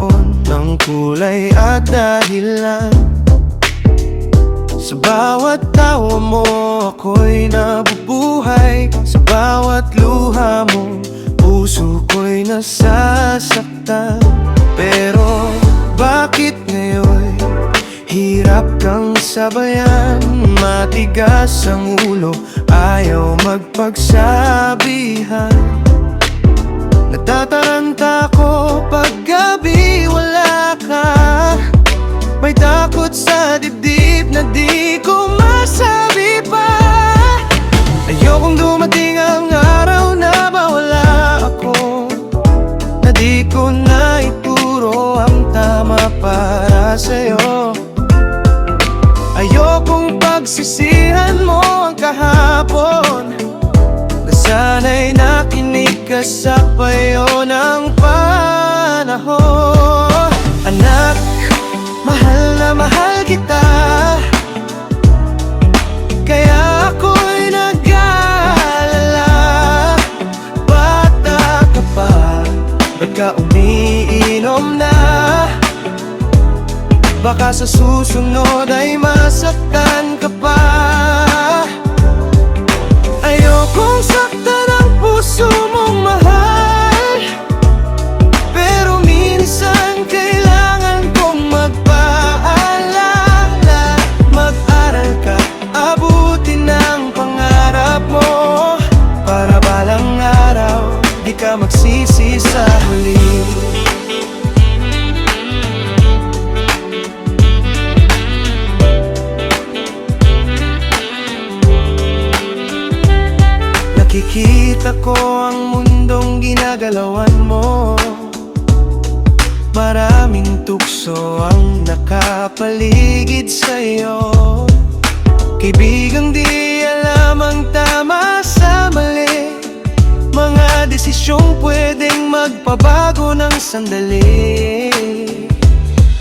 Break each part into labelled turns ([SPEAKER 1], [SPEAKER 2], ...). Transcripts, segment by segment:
[SPEAKER 1] kahapon ng kulay at dahilan. Sa bawat tawa mo ako'y nabubuhay, sa bawat luha mo puso ko'y nasasaktan. Pero bakit ngayon hirap kang sabayan? Matigas ang ulo, ayaw magpagsabihan. Natataranta ko pag gabi wala ka. May takot sa dibdib na di ko masabi pa. Ayokong dumating ang araw na mawala ako, na di ko na ituro ang tama para sa'yo. Ayokong pagsisihan mo ang kahapon, na sana'y nakinig ka sa payo ng panahon. Anak, mahal na mahal kita, kaya ako'y nag-aalala. Bata ka pa, ba't ka umiinom na? Baka sa susunod ay masaktan ka pa. Ayokong saktan ang puso mong mahal, pero minsan kailangan kong magpaalala. Mag-aral ka, abutin ang pangarap mo, para balang araw di ka magsisi sa huli. Nakikita ko ang mundong ginagalawan mo, maraming tukso ang nakapaligid sa'yo. Kaibigang di alam ang tama sa mali, mga desisyong pwedeng magpabago ng sandali.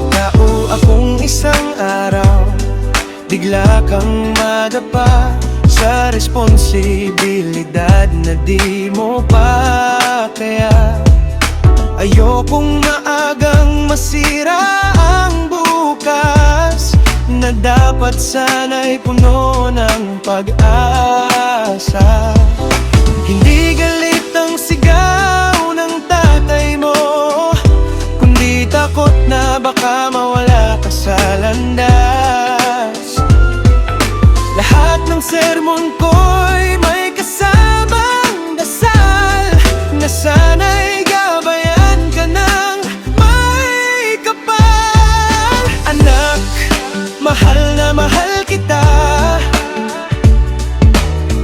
[SPEAKER 1] Tao akong isang araw, bigla kang madapa sa responsibilidad na di mo pa kaya. Ayokong maagang masira ang bukas, na dapat sana'y puno ng pag-asa. Hindi galit ang sigaw ng tatay mo, kundi takot na baka mawala ka sa landas. Lahat ng sermon ko'y may kasamang dasal, na sana'y gabayan ka ng may kapal. Anak, mahal na mahal kita,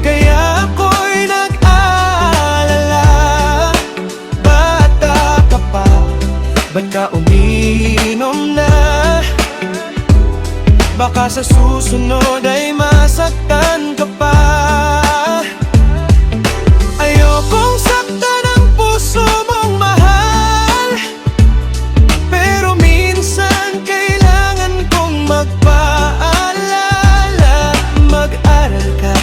[SPEAKER 1] kaya ako'y nag-aalala. Bata ka pa, ba't ka umiinom na? Baka sa susunod ay masaktan ka pa. Ayokong saktan ang puso mong mahal, pero minsan kailangan kong magpaalala. Mag-aral ka,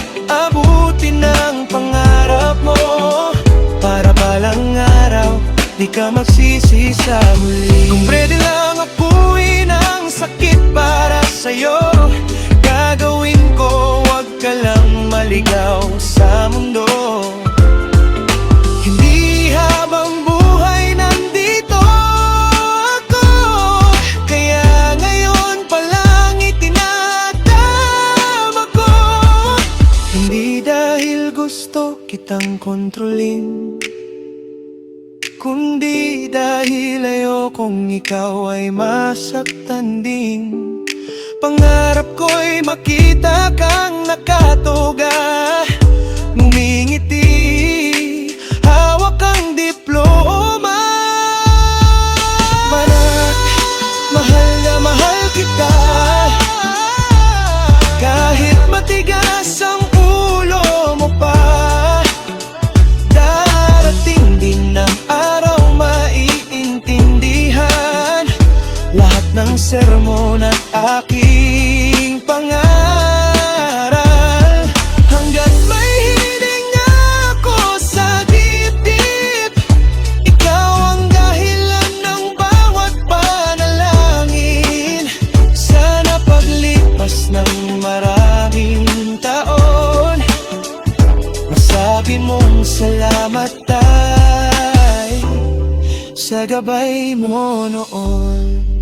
[SPEAKER 1] abutin ang pangarap mo, para balang araw di ka magsisi sa muli. Kung pwede lang apuin ang sakit para sa'yo, gagawin ko, wag ka lang maligaw sa mundo. Hindi habang buhay nandito ako, kaya ngayon pa lang itinatama ko. Hindi dahil gusto kitang kontrolin, kundi dahil ayokong ikaw ay masaktan din. Pangarap ko'y makita kang nakatuga, ngumingiti, hawak ang diploma. Manak, mahal na mahal kita, kahit matigas ang ulo mo pa. Darating din ang araw maiintindihan lahat ng sermon at aking pangaral. Hanggat may hiling ako sa dibdib, ikaw ang dahilan ng bawat sa gabay mo noon.